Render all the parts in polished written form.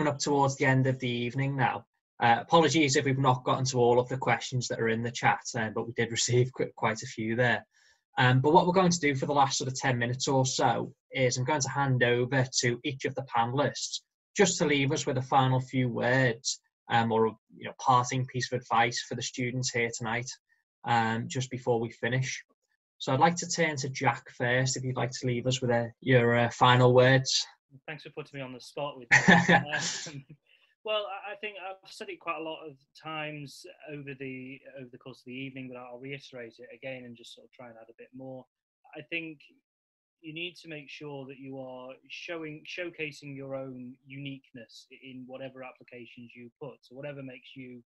coming up towards the end of the evening now. Apologies if we've not gotten to all of the questions that are in the chat, but we did receive quite a few there. But what we're going to do for the last sort of 10 minutes or so is I'm going to hand over to each of the panelists just to leave us with a final few words or parting piece of advice for the students here tonight just before we finish. So I'd like to turn to Jack first, if you'd like to leave us with your final words. Thanks for putting me on the spot with that. Well, I think I've said it quite a lot of times over the course of the evening, but I'll reiterate it again and just sort of try and add a bit more. I think you need to make sure that you are showcasing your own uniqueness in whatever applications you put. So whatever makes you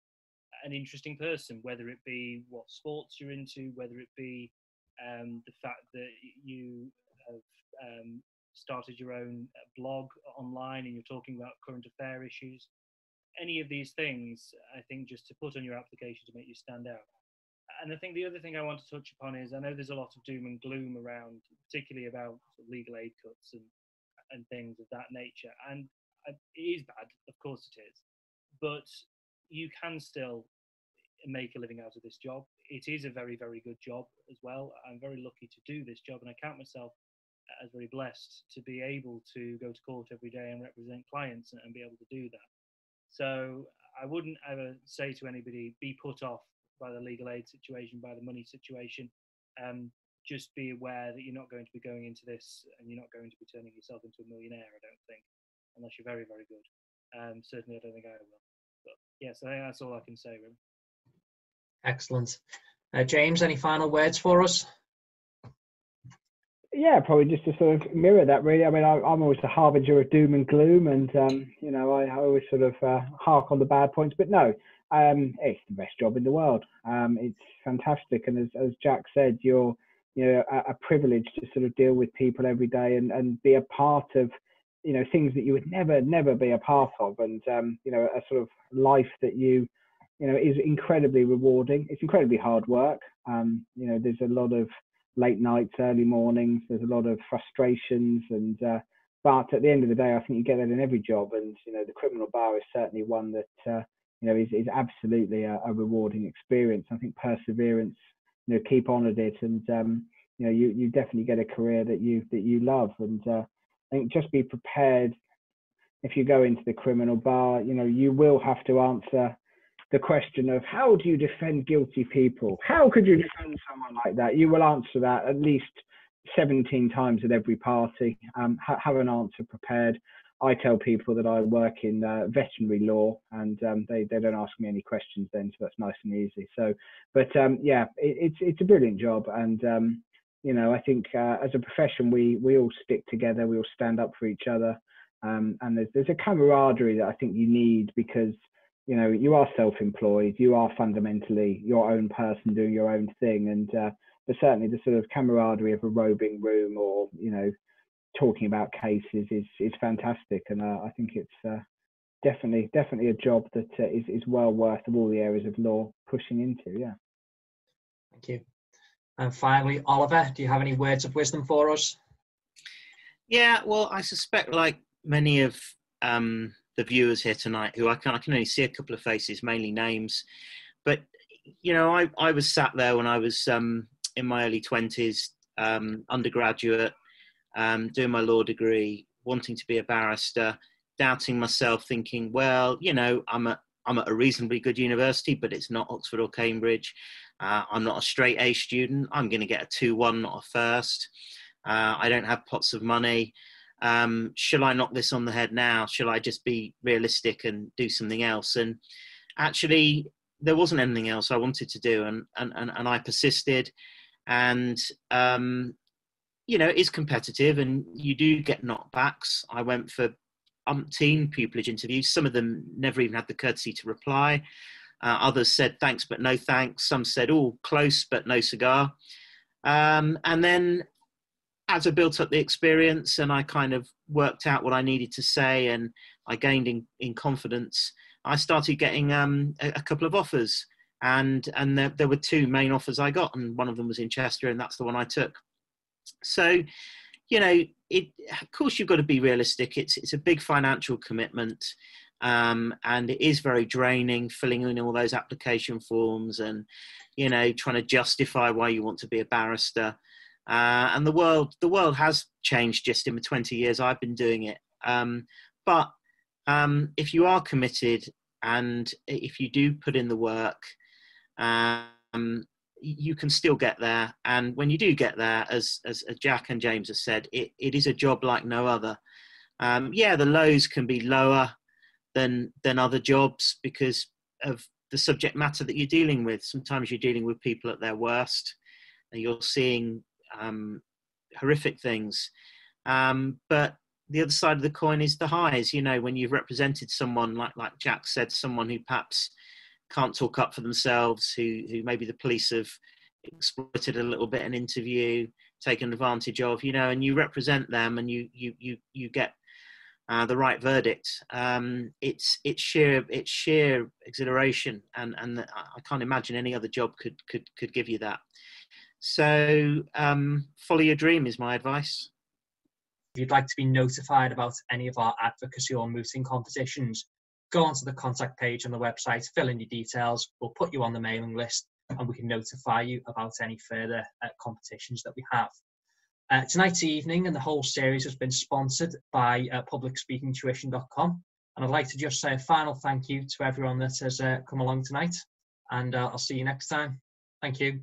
an interesting person, whether it be what sports you're into, whether it be the fact that you have started your own blog online and you're talking about current affair issues. Any of these things, I think, just to put on your application to make you stand out. And I think the other thing I want to touch upon is I know there's a lot of doom and gloom around, particularly about legal aid cuts and things of that nature. And it is bad, of course it is, but you can still make a living out of this job. It is a very, very good job as well. I'm very lucky to do this job, and I count myself as very blessed to be able to go to court every day and represent clients and be able to do that. So I wouldn't ever say to anybody, be put off by the legal aid situation, by the money situation. Just be aware that you're not going to be going into this and you're not going to be turning yourself into a millionaire, I don't think, unless you're very, very good. Certainly, I don't think I will. But yes, I think that's all I can say, really. Excellent. James, any final words for us? Yeah, probably just to sort of mirror that, really. I mean, I'm always a harbinger of doom and gloom, and I always sort of hark on the bad points. But no, it's the best job in the world. It's fantastic, and as Jack said, you're a privilege to sort of deal with people every day and be a part of things that you would never be a part of, and a sort of life that is incredibly rewarding. It's incredibly hard work. There's a lot of late nights, early mornings, there's a lot of frustrations, and but at the end of the day, I think you get that in every job, and the criminal bar is certainly one that is absolutely a rewarding experience. I think perseverance, keep on at it, and you definitely get a career that you love, and I think just be prepared. If you go into the criminal bar, you will have to answer the question of how do you defend guilty people? How could you defend someone like that? You will answer that at least 17 times at every party. Have an answer prepared. I tell people that I work in veterinary law, and they don't ask me any questions then, so that's nice and easy. So, but yeah, it's a brilliant job, and I think as a profession we all stick together, we all stand up for each other, and there's a camaraderie that I think you need, because you are self-employed, you are fundamentally your own person doing your own thing, and but certainly the sort of camaraderie of a roving room or talking about cases is fantastic, and I think it's definitely a job that is well worth of all the areas of law pushing into. Yeah. Thank you. And finally, Oliver, do you have any words of wisdom for us? Yeah, well, I suspect, like many of the viewers here tonight, who I can only see a couple of faces, mainly names, but I was sat there when I was in my early 20s, undergraduate, doing my law degree, wanting to be a barrister, doubting myself, thinking, well, I'm at a reasonably good university, but it's not Oxford or Cambridge. I'm not a straight A student. I'm going to get a 2-1, not a first. I don't have pots of money. Shall I knock this on the head now? Shall I just be realistic and do something else? And actually, there wasn't anything else I wanted to do, and I persisted. And it's competitive, and you do get knockbacks. I went for umpteen pupillage interviews. Some of them never even had the courtesy to reply. Others said thanks but no thanks. Some said, oh, close but no cigar. And then as I built up the experience and I kind of worked out what I needed to say, and I gained in confidence, I started getting a couple of offers, and there were 2 main offers I got, and one of them was in Chester, and that's the one I took. So, of course you've got to be realistic. It's a big financial commitment. and it is very draining, filling in all those application forms and, you know, trying to justify why you want to be a barrister. And the world has changed just in the 20 years I've been doing it. But if you are committed and if you do put in the work, you can still get there. And when you do get there, as Jack and James have said, it is a job like no other. Yeah, the lows can be lower than other jobs because of the subject matter that you're dealing with. Sometimes you're dealing with people at their worst and you're seeing horrific things. But the other side of the coin is the highs. You know, when you've represented someone like Jack said, someone who perhaps can't talk up for themselves, who maybe the police have exploited a little bit in an interview, taken advantage of, you know, and you represent them and you get the right verdict. It's sheer exhilaration, and I can't imagine any other job could give you that. So follow your dream is my advice. If you'd like to be notified about any of our advocacy or mooting competitions, go onto the contact page on the website, fill in your details, we'll put you on the mailing list and we can notify you about any further competitions that we have. Tonight's evening and the whole series has been sponsored by publicspeakingtuition.com, and I'd like to just say a final thank you to everyone that has come along tonight, and I'll see you next time. Thank you.